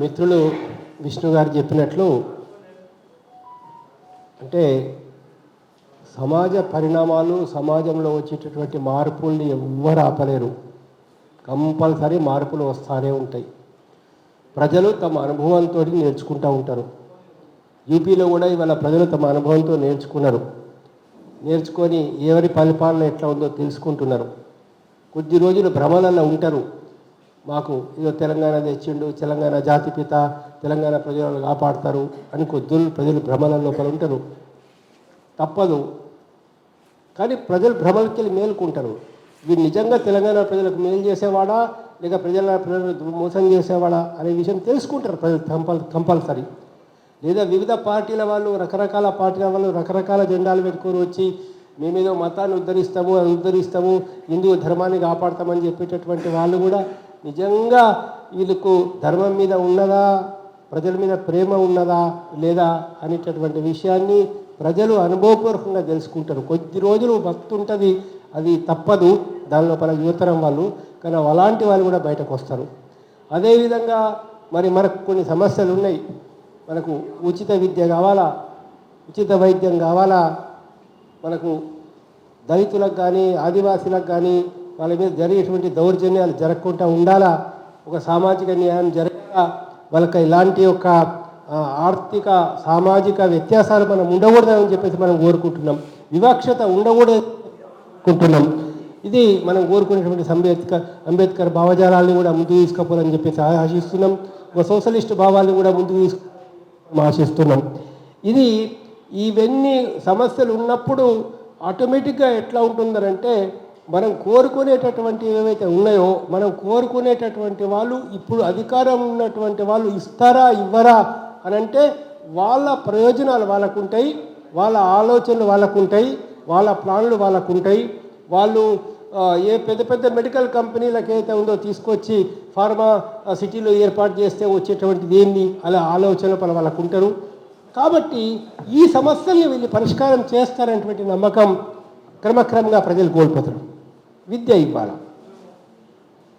మిత్రులు విష్ణు గారు చెప్పినట్లు అంటే సమాజ పరిణామాలు సమాజంలో వచ్చేటటువంటి మార్పుల్ని ఎవ్వరు ఆపలేరు. కంపల్సరీ మార్పులు వస్తూనే ఉంటాయి. ప్రజలు తమ అనుభవంతో నేర్చుకుంటూ ఉంటారు. యూపీలో కూడా ఇవాళ ప్రజలు తమ అనుభవంతో నేర్చుకొని ఎవరి పరిపాలన ఎట్లా ఉందో తెలుసుకుంటున్నారు. కొద్ది రోజులు భ్రమలలో ఉంటారు. మాకు ఇదో తెలంగాణ తెచ్చిండు, తెలంగాణ జాతిపిత, తెలంగాణ ప్రజలను కాపాడతారు అని కొద్ది ప్రజలు భ్రమల లోపల ఉంటారు. తప్పదు. కానీ ప్రజలు భ్రమలకి వెళ్ళి మేలుకుంటారు. వీడు నిజంగా తెలంగాణ ప్రజలకు మేలు చేసేవాడా లేక ప్రజలను మోసం చేసేవాడా అనే విషయం తెలుసుకుంటారు ప్రజలు కంపల్సరీ. లేదా వివిధ పార్టీల వాళ్ళు రకరకాల పార్టీల వాళ్ళు రకరకాల జెండాలు పెట్టుకొని వచ్చి మేమేదో మతాన్ని ఉద్ధరిస్తాము హిందూ ధర్మాన్ని కాపాడతామని చెప్పేటటువంటి వాళ్ళు కూడా నిజంగా వీళ్ళకు ధర్మం మీద ఉన్నదా, ప్రజల మీద ప్రేమ ఉన్నదా లేదా అనేటటువంటి విషయాన్ని ప్రజలు అనుభవపూర్వకంగా తెలుసుకుంటారు. కొద్ది రోజులు భక్తి ఉంటుంది, అది తప్పదు. దానిలో యువతరం వాళ్ళు, కానీ అలాంటి వాళ్ళు కూడా బయటకు వస్తారు. అదేవిధంగా మనకు కొన్ని సమస్యలు ఉన్నాయి. మనకు ఉచిత విద్య కావాలా, ఉచిత వైద్యం కావాలా, మనకు దళితులకు కానీ ఆదివాసీలకు కానీ వాళ్ళ మీద జరిగేటువంటి దౌర్జన్యాలు జరగకుండా ఉండాలా, ఒక సామాజిక న్యాయం జరగాల, వాళ్ళకి ఇలాంటి ఒక ఆర్థిక సామాజిక వ్యత్యాసాలు మనం ఉండకూడదని చెప్పేసి మనం కోరుకుంటున్నాం. వివక్షత ఉండకూడదుకుంటున్నాం. ఇది మనం కోరుకునేటువంటి అంబేద్కర్ భావజాలాన్ని కూడా ముందుకు తీసుకుపోవాలని చెప్పేసి ఆశిస్తున్నాం. ఒక సోషలిస్ట్ భావాన్ని కూడా ముందుకు ఆశిస్తున్నాం. ఇవన్నీ సమస్యలు ఉన్నప్పుడు ఆటోమేటిక్గా ఎట్లా ఉంటుందనంటే మనం కోరుకునేటటువంటి ఏవైతే ఉన్నాయో మనం కోరుకునేటటువంటి వాళ్ళు ఇప్పుడు అధికారం ఉన్నటువంటి వాళ్ళు ఇస్తారా ఇవ్వరా అని అంటే వాళ్ళ ప్రయోజనాలు వాళ్ళకుంటాయి, వాళ్ళ ఆలోచనలు వాళ్ళకుంటాయి, వాళ్ళ ప్లాన్లు వాళ్ళకుంటాయి. వాళ్ళు ఏ పెద్ద పెద్ద మెడికల్ కంపెనీలకు ఏదైతే ఉందో తీసుకొచ్చి ఫార్మా సిటీలో ఏర్పాటు చేస్తే వచ్చేటువంటిది ఏంది అలా ఆలోచన వాళ్ళకు ఉంటారు. కాబట్టి ఈ సమస్యల్ని వీళ్ళు పరిష్కారం చేస్తారనేటువంటి నమ్మకం క్రమక్రమంగా ప్రజలు కోల్పోతారు. విద్య ఇవ్వాలి.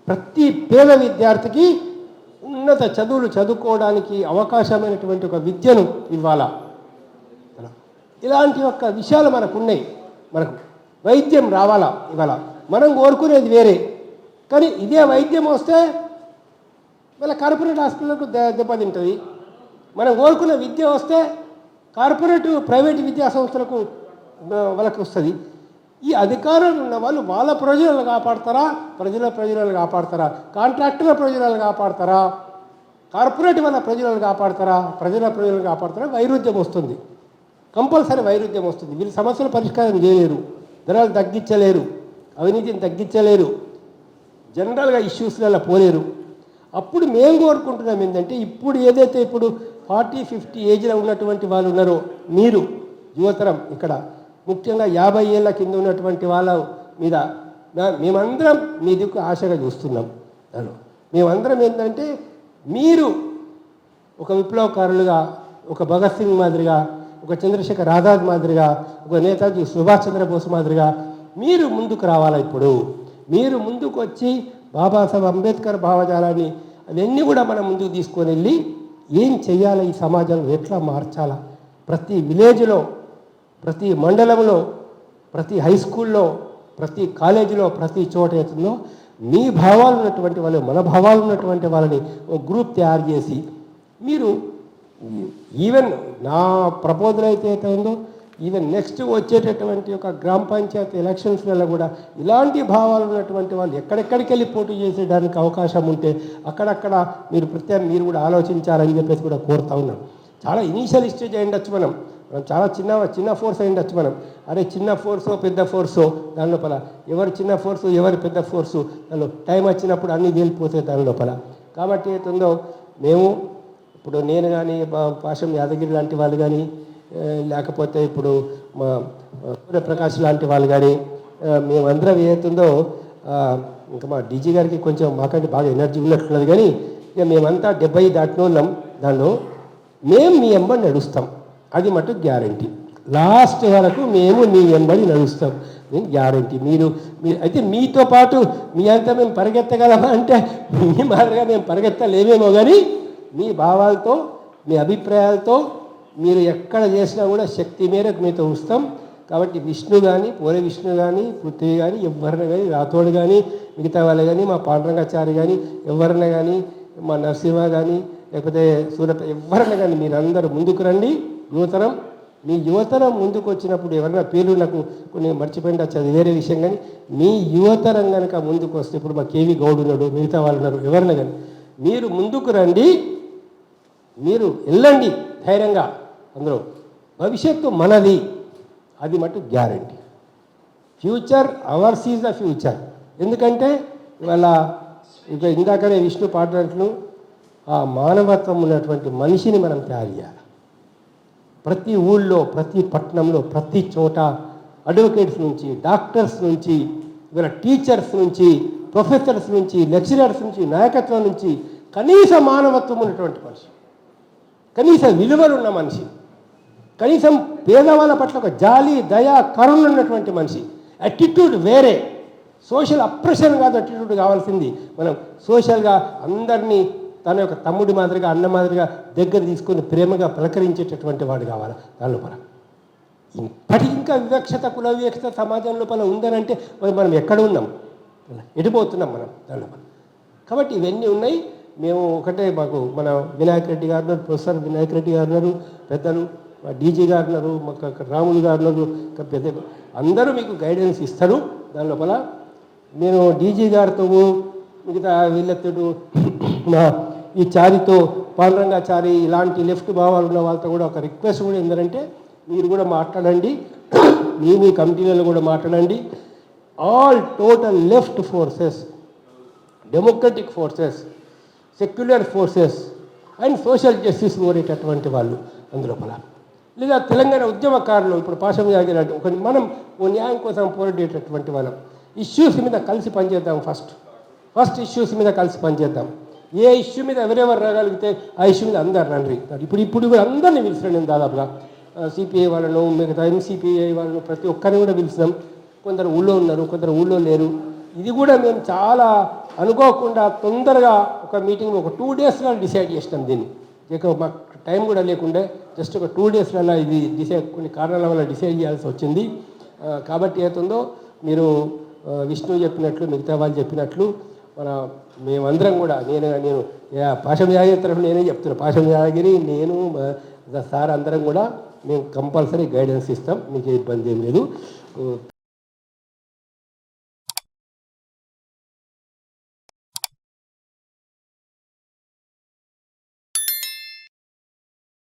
ప్రతి పేద విద్యార్థికి ఉన్నత చదువులు చదువుకోవడానికి అవకాశమైనటువంటి ఒక విద్యను ఇవ్వాలా. ఇలాంటి యొక్క విషయాలు మనకు ఉన్నాయి. మనకు వైద్యం రావాలా. ఇవాళ మనం కోరుకునేది వేరే, కానీ ఇదే వైద్యం వస్తే మళ్ళీ కార్పొరేట్ హాస్పిటల్కు దెబ్బతింటుంది. మనం కోరుకున్న విద్య వస్తే ప్రైవేట్ విద్యా సంస్థలకు వాళ్ళకి వస్తుంది. ఈ అధికారులు ఉన్న వాళ్ళు వాళ్ళ ప్రయోజనాలు కాపాడతారా, ప్రజలను కాపాడతారా, కాంట్రాక్టుల ప్రయోజనాలు కాపాడతారా, కార్పొరేట్ వాళ్ళ ప్రయోజనాలు కాపాడతారా, ప్రజలను కాపాడతారా? వైరుధ్యం వస్తుంది. కంపల్సరీ వైరుధ్యం వస్తుంది. వీళ్ళు సమస్యలు పరిష్కారం చేయలేరు, ధరలు తగ్గించలేరు, అవినీతిని తగ్గించలేరు, జనరల్గా ఇష్యూస్లలో పోలేరు. అప్పుడు మేము కోరుకుంటున్నాం ఏంటంటే ఇప్పుడు ఏదైతే ఇప్పుడు 40-50 ఏజ్లో ఉన్నటువంటి వాళ్ళు ఉన్నారో మీరు యువతరం ఇక్కడ ముఖ్యంగా 50 ఏళ్ళ కింద ఉన్నటువంటి వాళ్ళ మీద మేమందరం మీ దిక్కు ఆశగా చూస్తున్నాం. మేమందరం ఏంటంటే మీరు ఒక విప్లవకారులుగా, ఒక భగత్ సింగ్ మాదిరిగా, ఒక చంద్రశేఖర్ ఆజాద్ మాదిరిగా, ఒక నేతాజీ సుభాష్ చంద్రబోస్ మాదిరిగా మీరు ముందుకు రావాలా. ఇప్పుడు మీరు ముందుకు వచ్చి బాబాసాహెబ్ అంబేద్కర్ భావజాలాన్ని అవన్నీ కూడా మనం ముందుకు తీసుకొని వెళ్ళి ఏం చెయ్యాలి, ఈ సమాజంలో ఎట్లా మార్చాలా, ప్రతి విలేజ్లో, ప్రతి మండలంలో, ప్రతి హై స్కూల్లో, ప్రతి కాలేజీలో, ప్రతి చోట అవుతుందో మీ భావాలు ఉన్నటువంటి వాళ్ళు, మన భావాలు ఉన్నటువంటి వాళ్ళని ఒక గ్రూప్ తయారు చేసి మీరు ఈవెన్ నా ప్రపోజల్ అయితే ఉందో ఈవెన్ నెక్స్ట్ వచ్చేటటువంటి ఒక గ్రామ పంచాయతీ ఎలక్షన్స్లలో కూడా ఇలాంటి భావాలు ఉన్నటువంటి వాళ్ళు ఎక్కడెక్కడికి వెళ్ళి పోటీ చేసేయడానికి అవకాశం ఉంటే అక్కడక్కడ మీరు కూడా ఆలోచించాలని చెప్పేసి కూడా కోరుతా ఉన్నాం. చాలా ఇనీషియల్ స్టేజ్ అయి ఉండొచ్చు, మనం చాలా చిన్న ఫోర్స్ అయి ఉండొచ్చు. మనం చిన్న ఫోర్సో పెద్ద ఫోర్సో దాని లోపల ఎవరు చిన్న ఫోర్సు ఎవరు పెద్ద ఫోర్సు దానిలో టైం వచ్చినప్పుడు అన్నీ తేలిపోతాయి దాని లోపల. కాబట్టి ఏతుందో మేము ఇప్పుడు నేను కానీ పాశం యాదగిరి లాంటి వాళ్ళు కానీ లేకపోతే ఇప్పుడు మా సూర్యప్రకాష్ లాంటి వాళ్ళు కానీ మేమందరం ఏతుందో ఇంకా మా డీజీ గారికి కొంచెం మాకంటే బాగా ఎనర్జీ ఉన్నట్లున్నది. కానీ ఇక మేమంతా 70 దాటిన వాళ్ళం. దానిలో మేము మీ ఎంబడి నడుస్తాం, అది మటు గ్యారంటీ. లాస్ట్ వరకు మేము మీ ఎంబడి నడుస్తాం, నేను గ్యారంటీ. మీరు అయితే మీతో పాటు మీ అంతా మేము పరిగెత్తగలమా అంటే మీ మాదిరిగా మేము పరిగెత్తలేమేమో, కానీ మీ భావాలతో మీ అభిప్రాయాలతో మీరు ఎక్కడ చేసినా కూడా శక్తి మేరకు మీతో వస్తాం. కాబట్టి విష్ణు కానీ పూర విష్ణు కానీ పృథ్వీ కానీ ఎవరిని కానీ రాథోడ్ కానీ మిగతా వాళ్ళు కానీ మా పాండురంగాచారి కానీ ఎవరిని కానీ మా నరసింహ కానీ లేకపోతే సూరత ఎవరిని కానీ మీరందరూ ముందుకు రండి. యువతరం మీ యువతరం ముందుకు వచ్చినప్పుడు ఎవరైనా పేర్లు నాకు కొన్ని మర్చిపోయింది అది వేరే విషయం, కానీ మీ యువతరం కనుక ముందుకు వస్తే ఇప్పుడు మా కేవీ గౌడ్ ఉన్నాడు, మిగతా వాళ్ళు ఉన్నారు, ఎవరైనా కానీ మీరు ముందుకు రండి, మీరు వెళ్ళండి ధైర్యంగా. అందరూ భవిష్యత్తు మనది, అది మటు guarantee. Future ours is the future. ఎందుకంటే ఇవాళ ఇక ఇందాకనే విష్ణు పాడినట్లు ఆ మానవత్వం ఉన్నటువంటి మనిషిని మనం తయారు చేయాలి. ప్రతి ఊళ్ళో ప్రతి పట్టణంలో ప్రతి చోట అడ్వకేట్స్ నుంచి డాక్టర్స్ నుంచి ఇవాళ టీచర్స్ నుంచి ప్రొఫెసర్స్ నుంచి లెక్చరర్స్ నుంచి నాయకత్వం నుంచి కనీస మానవత్వం ఉన్నటువంటి మనిషి, కనీస విలువలున్న మనిషి, కనీసం పేదవాళ్ళ పట్ల ఒక జాలి దయ కరుణ ఉన్నటువంటి మనిషి. యాటిట్యూడ్ వేరే, సోషల్ అప్రెషన్ కాదు యాటిట్యూడ్ కావాల్సింది. మనం సోషల్గా అందరినీ తన యొక్క తమ్ముడి మాదిరిగా అన్న మాదిరిగా దగ్గర తీసుకొని ప్రేమగా పలకరించేటటువంటి వాడు కావాలి. దాని లోపల ఇప్పటికి ఇంకా వివక్షత కుల వివక్షత సమాజం లోపల ఉందనంటే మనం ఎక్కడ ఉన్నాం, ఎడిపోతున్నాం మనం దాని లోపల. కాబట్టి ఇవన్నీ ఉన్నాయి. మేము ఒకటే మాకు మన వినాయక్ రెడ్డి గారు ఉన్నారు, ప్రొఫెసర్ వినాయక్ రెడ్డి గారు ఉన్నారు, పెద్దలు డీజీ గారు ఉన్నారు, మాకు రాములు గారు ఉన్నారు, పెద్ద అందరూ మీకు గైడెన్స్ ఇస్తారు. దాని లోపల నేను డీజీ గారితో మిగతా వీళ్ళతో మా ఈ చారితో పాండురంగాచారి ఇలాంటి లెఫ్ట్ భావాలు ఉన్న వాళ్ళతో కూడా ఒక రిక్వెస్ట్ కూడా ఏంటంటే మీరు కూడా మాట్లాడండి, మీ కమిటీలలో కూడా మాట్లాడండి. All total left forces, democratic forces, secular forces and social justice కోరేటటువంటి వాళ్ళు అందులోపల, లేదా తెలంగాణ ఉద్యమకారులు ఇప్పుడు పాశం యాగినట్టు ఒక మనం ఓ న్యాయం కోసం పోరాడేటటువంటి వాళ్ళం. ఇష్యూస్ మీద కలిసి పనిచేద్దాం. ఫస్ట్ ఇష్యూస్ మీద కలిసి పనిచేద్దాం. ఏ ఇష్యూ మీద ఎవరెవరు రాగలిగితే ఆ ఇష్యూ మీద అందరు రండి. ఇప్పుడు కూడా అందరినీ పిలిచినాం నేను దాదాపుగా, సిపిఐ వాళ్ళను మిగతా ఎంసీపీఐ వాళ్ళను ప్రతి ఒక్కరిని కూడా పిలిచినాం. కొందరు ఊళ్ళో ఉన్నారు, కొందరు ఊళ్ళో లేరు. ఇది కూడా మేము చాలా అనుకోకుండా తొందరగా ఒక మీటింగ్ ఒక 2 డేస్లో డిసైడ్ చేసినాం దీన్ని. ఇక మాకు టైం కూడా లేకుండే జస్ట్ ఒక 2 డేస్లలో ఇది కొన్ని కారణాల వల్ల డిసైడ్ చేయాల్సి వచ్చింది. కాబట్టి ఏతుందో మీరు విష్ణు చెప్పినట్లు మిగతా వాళ్ళు చెప్పినట్లు మేమందరం కూడా నేను పాశం యాదగిరి తరఫున నేనే చెప్తున్నా, పాశం యాదగిరి నేను సార్ అందరం కూడా మేము కంపల్సరీ గైడెన్స్ ఇస్తాం, మీకు ఇబ్బంది ఏం లేదు.